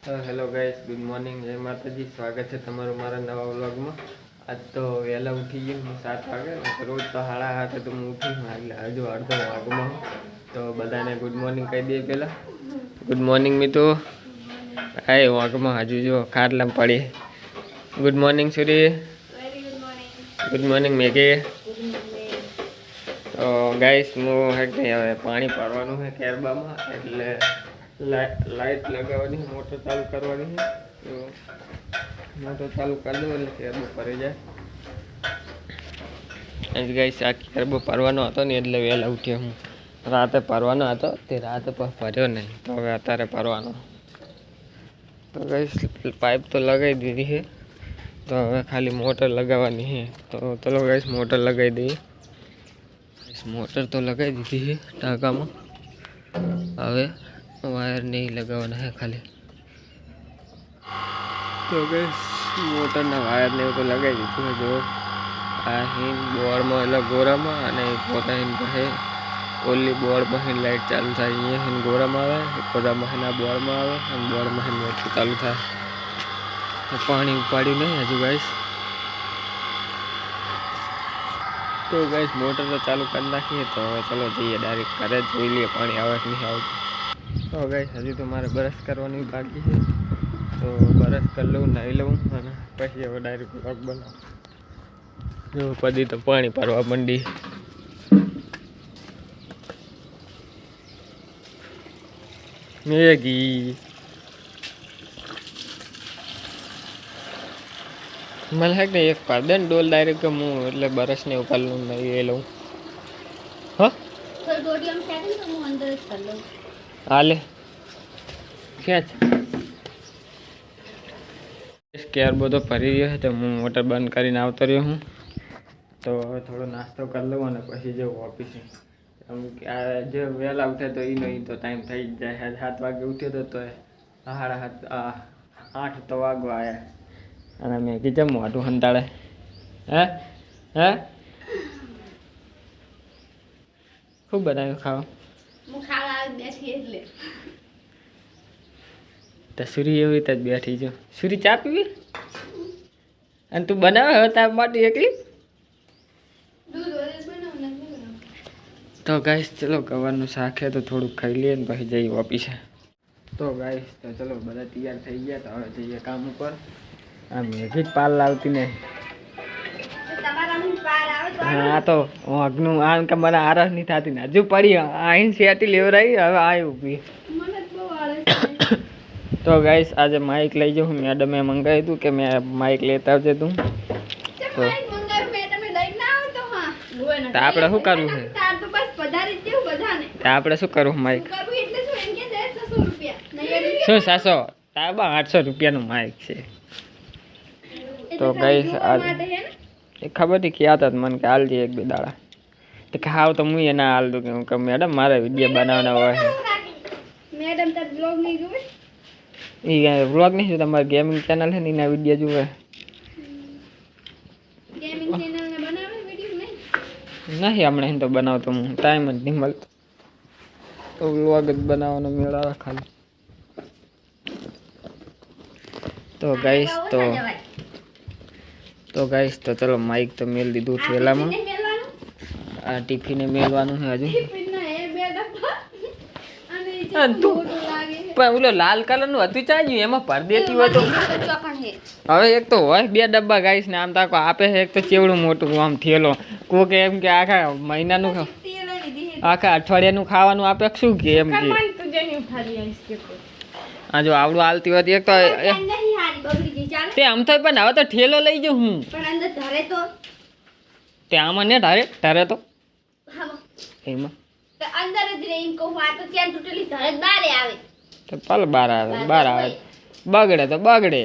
Hello guys, good morning, જય માતાજી. સ્વાગત છે તમારું મારા નવા વ્લોગમાં. આજ તો વહેલા ઉઠી ગયો હું 7 વાગે. રોજ તો 7:30 તો હું ઉઠું, એટલે હજુ અડધો વાગમાં. તો બધાને ગુડ મોર્નિંગ કહી દઈએ પહેલાં. ગુડ મોર્નિંગ મિત્રો. હા વાગમાં હજુ જો ખાટલામ પડી. Good morning Suri. Good morning Meghi. તો ગાઈસ હું હે કે હવે પાણી ભરવાનું છે કેરબામાં, એટલે લાઈટ લગાવવાની, મોટર ચાલુ કરવાની છે. તો મોટર ચાલુ કરી દો એટલે કેરબો ભરી જાય. ગાઈસ આ કેરબો ભરવાનો હતો ને એટલે વહેલા ઉઠ્યો હું. રાતે ભરવાનો હતો તે રાતે પણ ભર્યો નહીં, તો હવે અત્યારે ભરવાનો. તો ગાઈસ પાઇપ તો લગાવી દીધી છે, તો હવે ખાલી મોટર લગાવવાની છે. તો ચલો ગાઈસ મોટર લગાવી દઈએ. મોટર તો લગાવી દીધી છે ટાંકામાં, હવે વાયર નહીં લગાવવાના है ખાલી. તો ગાઈસ મોટરના વાયર ને એવું તો લગાવી દીધું છે. જો આ હિન બોર્ડમાં એટલે ગોરામાં, અને પોતા હિન પાસે ઓલી બોર્ડમાં હિન લાઇટ ચાલુ થાય. અહીંયા હિન ગોરામાં આવે, ગોરામાં હિન આ બોર્ડમાં આવે, અને બોર્ડમાં હિન મોટર ચાલુ થાય. તો પાણી ઉપાડ્યું નહીં હજુ ગાઈસ. તો ગાઈસ મોટર તો ચાલુ કરી નાખીએ. તો હવે ચલો જઈએ ડાયરેક્ટ ઘરે, જોઈ લઈએ પાણી આવે કે નહીં આવતું. તો ગાઈસ હજી તો મારે બ્રશ કરવાની બાકી છે, તો બ્રશ કરી લઉં, નાહી લઉં, અને પછી હવે ડાયરેક્ટ વ્લોગ બનાવું. જો પછી તો પાણી ભરવા માંડી. મેગી મને હે ને એક પાર દે ને ડોલ ડાયરેક્ટ હું એટલે બ્રશ ને એવું કરી લઉં, નહીં એ લઉં. હા હાલે ક્યાં છે કેર બધો ભરી રહ્યો છે, તો હું મોટર બંધ કરીને આવતો રહ્યો હું. તો હવે થોડો નાસ્તો કરી લઉં અને પછી જવું ઓફિસે. આ જે વહેલા ઉઠે તો એનો તો ટાઈમ થઈ જ જાય. 7 વાગે ઉઠ્યો તો 8 તો વાગવા આવ્યા, અને મેં કીધું મોઢું હંતાળે. હે ખૂબ બનાવ્યું ખાવા. તો સુરી એવી રીતે જ બેઠી જો. સુરી ચા પીવી? અને તું બનાવે હવે તાર માટે એકલી? તો ગાઈસ ચલો ગવારનું શાક છે તો થોડુંક ખાઈ લઈએ ને પછી જઈએ ઓફિસે. તો ગાઈસ તો ચલો બધા તૈયાર થઈ ગયા, તો હવે જઈએ કામ ઉપર. આ મેઘી જ પાલ લાવતી ને. હા તો વાઘનું આમ કે મને આરસ નહીં થતી ને હજુ પડી આઈન શેટી લેવરાઈ, હવે આવી ઊભી. તો ગાઈસ આજે માઇક લઈ જાઉં. મેડમે મંગાવ્યું હતું કે મેં માઇક લેતા આવજે તું. તો આપણે શું કરવું છે? આપણે શું કરવું માઇક? શું 700? તાબા 800 રૂપિયાનું માઇક છે. તો ગાઈસ આજે એ ખબર નહીં ક્યાં હતા મને કે હાલજી 1-2 દાડા. તો કે હાવ તો હું એ ના હાલ દઉં કે મેડમ મારે વિડીયો બનાવવાના હોય છે. મેડમ તાર બ્લોગ નહીં જોવે? એ વ્લોગ નહીં જો, તમારી ગેમિંગ ચેનલ છે ને એના વિડીયો જુએ. ગેમિંગ ચેનલ ને બનાવે વિડીયો નહીં હમણાં તો બનાવતો હું, ટાઈમ જ નહીં મળતો. તો વ્લોગ જ બનાવવાનો મેળ આવે ખાલી. તો ગાઈસ તો ચલો માઇક તો મેલ દીધું થેલામાં. આ ટિફિને મેલવાનું છે હજુ. પણ ઓલો લાલ કલર નું હતું ચાલ્યું, એમાં ભર દેતી હોય તો હવે એક તો હોય 2 ડબ્બા ગાઈસ ને આમ તાકો આપે છે. એક તો ચેવડું મોટું આમ થેલો, કોક એમ કે આખા મહિનાનું આખા અઠવાડિયાનું ખાવાનું આપે શું કે એમ કે. હા જો આવડું હાલતી હોય એક તો તે આમ તો પણ હવે તો ઠેલો લઈ જાઉં હું. તે આમાં ને ધારે તો એમાં અંદર જ રે એમ કહું. આ તો ત્યાં તૂટેલી ધરે બહાર આવે તો પલ બહાર આવે બગડે તો બગડે.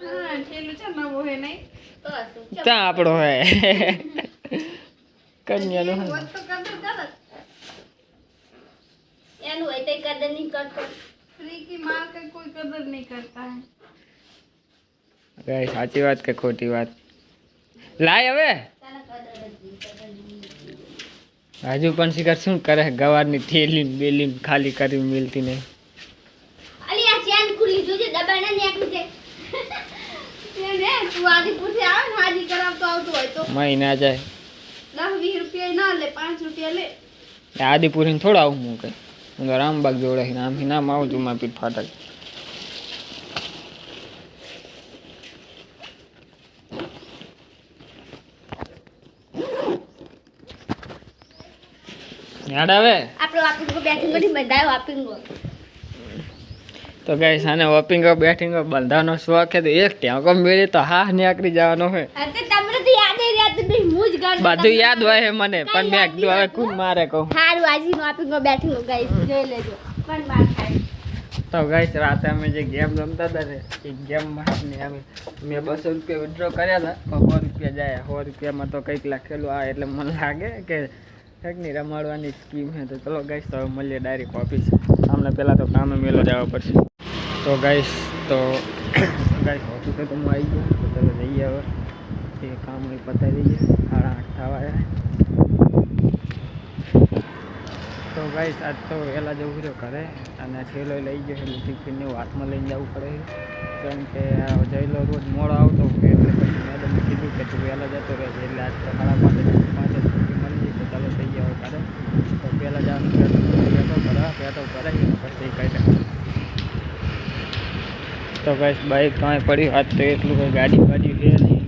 હા ઠેલું છે નવો હે નહીં તો ત્યાં આપણો હે કન્યાનો હે તો કદર કરત એનું હોય તે કદર નહીં કરતો. ફ્રી કી માર કે કોઈ કદર નહીં કરતા હે. ગાઈસ સાચી વાત કે ખોટી વાત? લાય હવે હજુ પણ શિકાર શું કરે? ગવારની થેલી બેલી ખાલી કરી મિલતી નહીં. અલી આ ચેન ખુલી જોજે દબાણા ને આખું છે ને તું આદિપુર થી આવે ને હાજી કરાવતો આવતો હોય તો મહિના જાય 10-20 રૂપિયા ના લે 5 રૂપિયા લે આદિપુરી થોડા આવું હું કઈ હું તો રામબાગ જોડે આમથી નામ આવું છું માં પીઠ ફાટક યાદ આવે આપણો વાપિંગો બેઠિંગો થી બંધાયો વાપિંગો તો ગાઈસ આને વોપિંગ બેટિંગ બંધાનો શોખ છે તો એક ટેકો મેળે તો હા નીકળી જવાનો હોય અતે તમને તો યાદ જ રહેત નહીં મુજ ગાડ બધું યાદ હોય છે મને પણ મેં કીધું હવે કોણ મારે કહું હારું આજી નો વાપિંગો બેઠિંગો ગાઈસ જોઈ લેજો પણ બાર થાય તો ગાઈસ રાતે અમે જે ગેમ રમતા હતા ને એ ગેમમાં મેં 200 રૂપિયા વિડ્રો કર્યા હતા 100 રૂપિયા જાય 100 રૂપિયામાં તો કંઈક લખેલું આ એટલે મને લાગે કે કંઈકની રમાડવાની સ્કીમ છે તો ચલો ગાઈસ તો હવે મળીએ ડાયરેક્ટ ઓફિસ અમને પહેલાં તો કામે મેલો જવા પડશે તો ગાઈસ ઓફિસે તો હું આવી ગયો તો ચલો જઈએ હવે એ કામ અહીં પતાવી દઈએ 8:30 થવા આવ્યા તો ગાઈસ આજ તો વહેલા જવું રહ્યો ઘરે અને થેલો લઈ ગયો એટલે ટિફિનને હાથમાં લઈને જવું પડે કેમ કે જઈલો રોજ મોડો આવતો એટલે પછી મેડમે કીધું કે તું વહેલા જતો રહેજે એટલે આજ તો 5:30 છૂટી મળી જઈ તો ચાલો થઈ ગયા ઘરે તો પહેલાં જવાનું પેટો કરાવી પછી કઈ તો ગાઈસ બાઈક કાંઈ પડ્યું આજ તો એટલું કંઈ ગાડી છે નહીં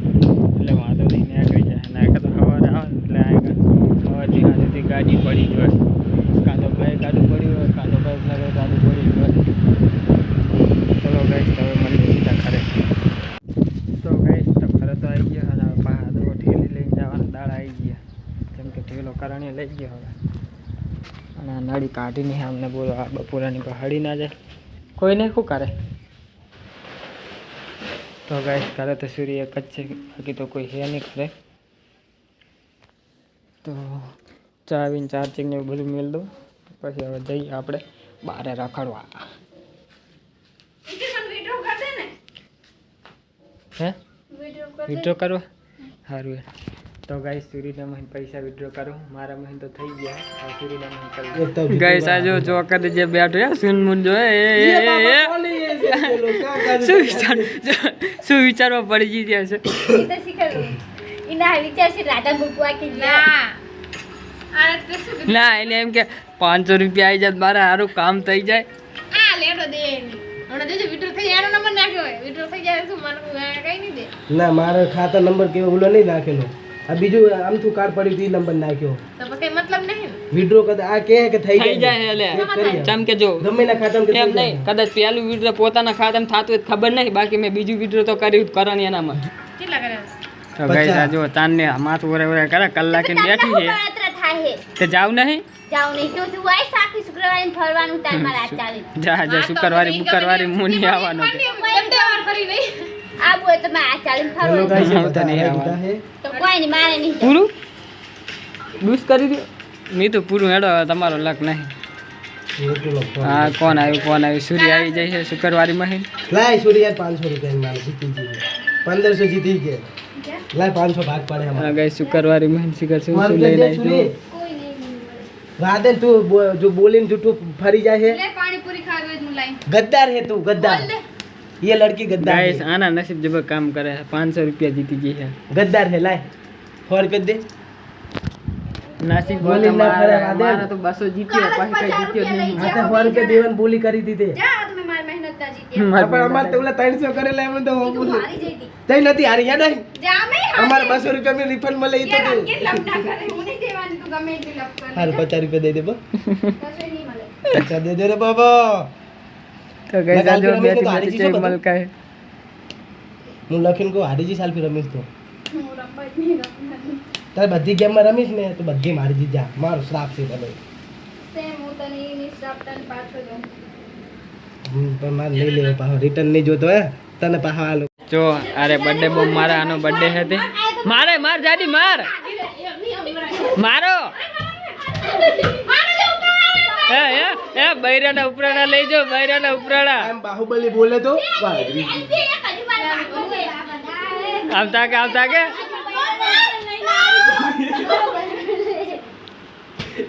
એટલે વાંધો નહીં નીકળી જાય ના તો સવારે આવે એટલે સવારથી સુધી ગાડી પડી જ હોય કાં તો બાઈક આડું પડ્યું હોય કાં તો બાઈક લાગે તો આડું પડ્યું હોય ચલો ગાઈસ તો હવે મળીએ સીધા ઘરે તો ગાઈસ તો ઘરે તો આવી ગયો અને પાછા તો ઠેલી લઈને જવાના દાડા આવી ગયા કેમ કે ઠેલો કરણી લઈ ગયો હવે અને આ નળી કાઢીને અમને બોલો આ બપોરાની પર હળી ના જાય કોઈને શું કરે તો ગાઈસ કરે તો સૂર્ય એક જ છે બાકી તો કોઈ છે નહીં કરે તો ચાવીને ચાર્જિંગ ને બધું મેળ દઉં પછી હવે જઈએ આપણે બહાર રખડવા હે વિડ્રો કરવા સારું તો ગાઈસ સૂર્યના મહીન પૈસા વિડ્રો કરું મારા મહીન તો થઈ ગયા સૂર્યના મહીન કરી ગાઈસ આ જો ચોકત જે બેઠો યાર સુનમુન જો શું વિચારવા પડી ગઈ ત્યાં છે ના એને એમ કે 500 રૂપિયા આવી જાય મારે સારું કામ થઈ જાય ના મારા ખાતા નંબર કેવો ઓલો નહીં નાખેલો આ બીજું આમ તું કાર્ડ પડ્યું ઈ નંબર નાખ્યો તો કઈ મતલબ નહીં વિડ્રો કદાચ આ કે થઈ જાય એટલે ચમ કે જો ગમે ના ખાતામાં કે એમ નહીં કદાચ પેલું વિડ્રો પોતાના ખાતામાં થતું હોય ખબર નહીં બાકી મેં બીજું વિડ્રો તો કર્યું કરવાની એનામાં કેટલા કર્યા તો ગાઈસ આ જો તાનને માથું ઓરે ઓરે કરે કલાકે બેઠી છે તે જાવ નહીં જાવ નહીં તો તું આય સાખી શુક્રવારે ફરવાનું ટાઈમ માં રાત ચાલે જા શુક્રવારે મુની આવવાનો કે તહેવાર કરી નહીં આબુ હોય તો માં આ ચાલે ફરવાનું તો કોઈ નહીં મારે નહીં પૂરું બુસ કરી દો મી તો પૂરું હેડો તમારો લક નહીં હા કોણ આવ્યું સૂર્ય આવી જાય છે શુક્રવારે મહીન લાય સૂર્ય 500 રૂપિયા માલ જીતી ગઈ 1500 જીતી કે લાય 500 ભાગ પડે હા ગાઈસ શુક્રવારે મહીન શિખર શું લઈને આવી વાદન તું જો બોલીને જૂઠું ફરી જાય છે ले पानी पूरी खा गई मुलाई गद्दार है तू गद्दार ये लड़की गद्दार गाइस है आना नसीब जब काम करे है 500 रुपया जीती गई है गद्दार है लाए 100 रुपया दे नसीब बोली ना करे वादन मारा तो 200 जीत्यो पाही कई जीत्यो नहीं आ तो 100 रुपया देवन बोली करी दी ते जा तुम्हें मार मेहनत ता जीती अपन हमार तो 300 करेला एम तो हो बोल हारी जईती तई नती हारी याद आई जा मैं हमार 200 रुपया में रिफंड મળે ઈ તો के लपटा करे मुने देवानी तू गमे એટલી લપ कर हार 50 रुपया दे दे बा कसे नहीं મળે अच्छा दे दे रे बाबा तो गाइस आज बैठी बैठी चेक मलका है હું લખીન કો હારીજી સાલ ફી રમીશ તો હું રમવા જ નહીં રમવા તારે બધી ગેમ માં રમીશ ને તો બધી મારી જી જા મારો શ્રાપ છે તને સેમ હું તને ઇની સ્ટાપટન પાછો જો પણ માર લઈ લેવો પાછો રિટર્ન નહીં જોતો હે તને પાછો આલો જો અરે બર્થડે બોમ મારા આનો બર્થડે હતી મારે માર જાડી માર મારો એ બૈરાના ઉપરાણા લઈ જો બૈરાના ઉપરાણા એમ બાહુબલી બોલે તો આવતા કે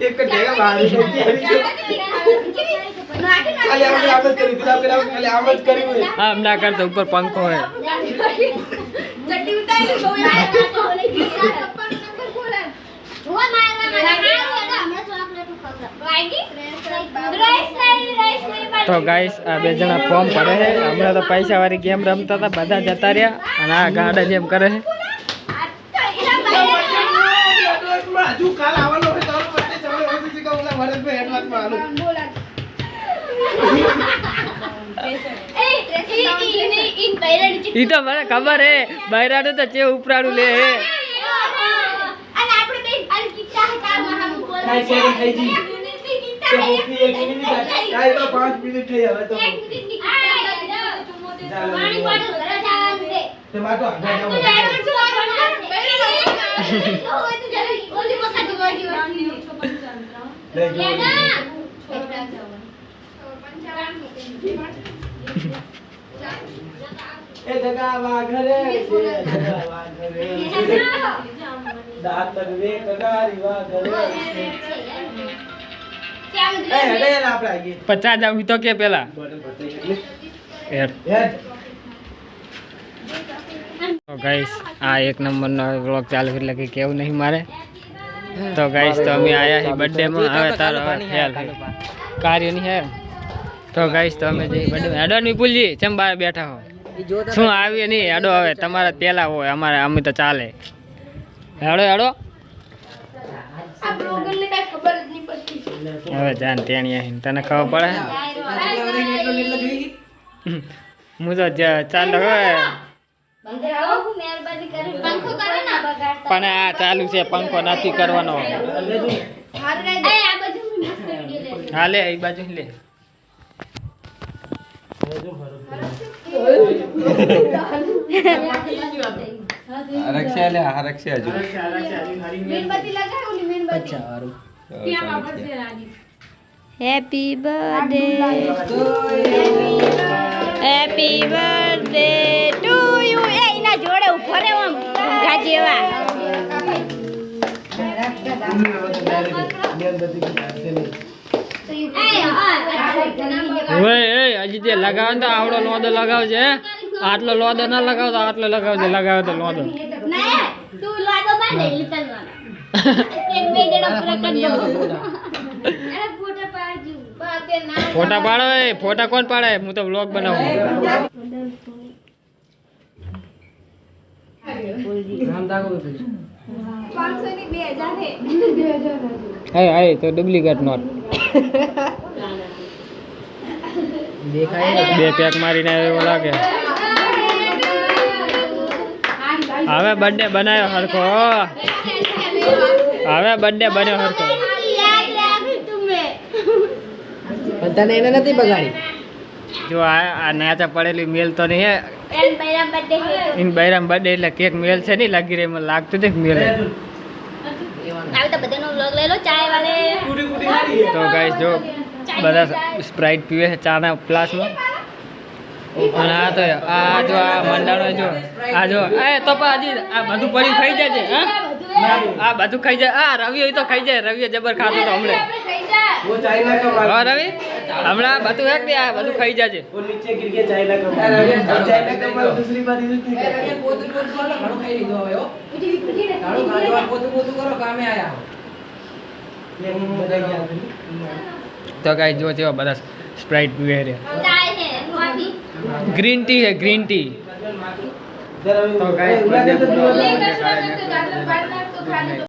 એક ટેગા મારી ખાલી આમ જ કરી દીધા આપણે ખાલી આમ જ કર્યું હોય આમ ના કરતો ઉપર પંખો હોય ચટ્ટી ઉતારી બહુ હુઆ તો ગાઈસ આ બે જણા ફોર્મ ભરે છે હમણાં તો પૈસા વાળી ગેમ રમતા હતા બધા જતા રહ્યા અને આ ગાડા જેમ કરે છે હજુ કાલ આવવાનો હોય તો પછી ચાલો ઓફિસ કે ઓલા ભરતભાઈ એડવાન્સમાં આલો ઈ તો મને ખબર હે બૈરાનું તો ચે ઉપરાડું લે હે ખાઈ છે ખાઈ જી તો હોકી એક મિનિટ કાઈ તો 5 મિનિટ થઈ હવે તો પાણી બોટલ ઘરે જવાનું છે તે માટો આગળ જાવ ઓલી વખત જોડી એ જગાવા ઘરે છે જગાવા ઘરે દાંત વે કગારી વા ઘરે છે એ હેડે આપણે આગે 50 જાવ તો કે પેલા બોટલ ભરતી એટલે હેડ તો ગાઈસ આ એક નંબરનો વ્લોગ ચાલુ એટલે કે કેવું નહીં મારે તો ગાઈસ તો અમે આયા હી બર્થડે માં હવે તારો ખ્યાલ કાર્ય નહીં હે તો ગાઈસ તો અમે જઈ બર્થડે હેડો ની ભૂલજી ચમ બહાર બેઠા હો શું આવીએ નહીં હેડો હવે તમારા પેલા હોય અમારે અમે તો ચાલે હેડો હેડો હવે જાન તેણી તને ખબર પડે હું તો ચાલો હવે પણ આ ચાલુ છે પંખો નથી કરવાનો હાલે એ બાજુ લે રક્ષા લે આ રક્ષા હજુ મીણબત્તી લગાય ઓલી મીણબત્તી અચ્છા વારું ત્યાં આવશે રાની Happy birthday Happy birthday to you એ એના જોડે ઉભો રે આમ ઘા જેવા ઓય હજી તે લગાવ તો આવડો લોદો લગાવજે આટલો લોદો ના લગાવતો આટલો લગાવજે લગાવે તો લોદો ના તું લાગો બાને લીતલ વાળા એક બે જણા પૂરા કરી દો અરે ફોટા પાડજો બાતે ના ફોટા પાડો એ ફોટા કોણ પાડે હું તો વ્લોગ બનાવું નામ દાખો 500 ની 2000 હે હે તો ડુપ્લિકેટ નોટ દેખાય બે પેક મારીને એવો લાગે હવે બર્થડે બનાવ્યો હરખો હવે બર્થડે બન્યો હરખો તને એને નથી બગાડી જો આ નાચા પડેલી મેલ તો નહીં હે એન બૈરામ બર્થડે હે ઇન બૈરામ બર્થડે એટલે કેક મેલ છે નહીં લાગી રહી મને લાગતું હતું કે મેલ હે. હવે તો બધાનો વ્લોગ લઈ લો ચાય વાલે તો ગાઈસ જો બધા સ્પ્રાઇટ પીવે છે ચાના ગ્લાસમાં અને આ તો આ જો આ મંડાણો જો આ જો એ તો હજી આ બધું પડી ખાઈ જાય છે હા આ બધું ખાઈ જાય આ રવિ તો ખાઈ જાય રવિ જબર ખાતો તો હમણે वो चाइना का माल હા રવિ હમણાં બધું એક આ બધું ખાઈ જાય છે वो नीचे गिर गया चाइना का माल चाइना का माल दूसरी बार यूज नहीं करते पोतू पोतू वाला घणो खाई લીધો હવે હો ઘણો ખાજો પોતू પોतू કરો કામે આયા ये બધા ગયા તો ગાઈસ જો જેવા બધા સ્પ્રાઇટ પીવે છે ચાય હે કોફી ગ્રીન ટી છે ગ્રીન ટી जरा તો ગાઈસ उड़ा दे तो બધે લેकर તો ગાર્ડન બાર તો ખાલી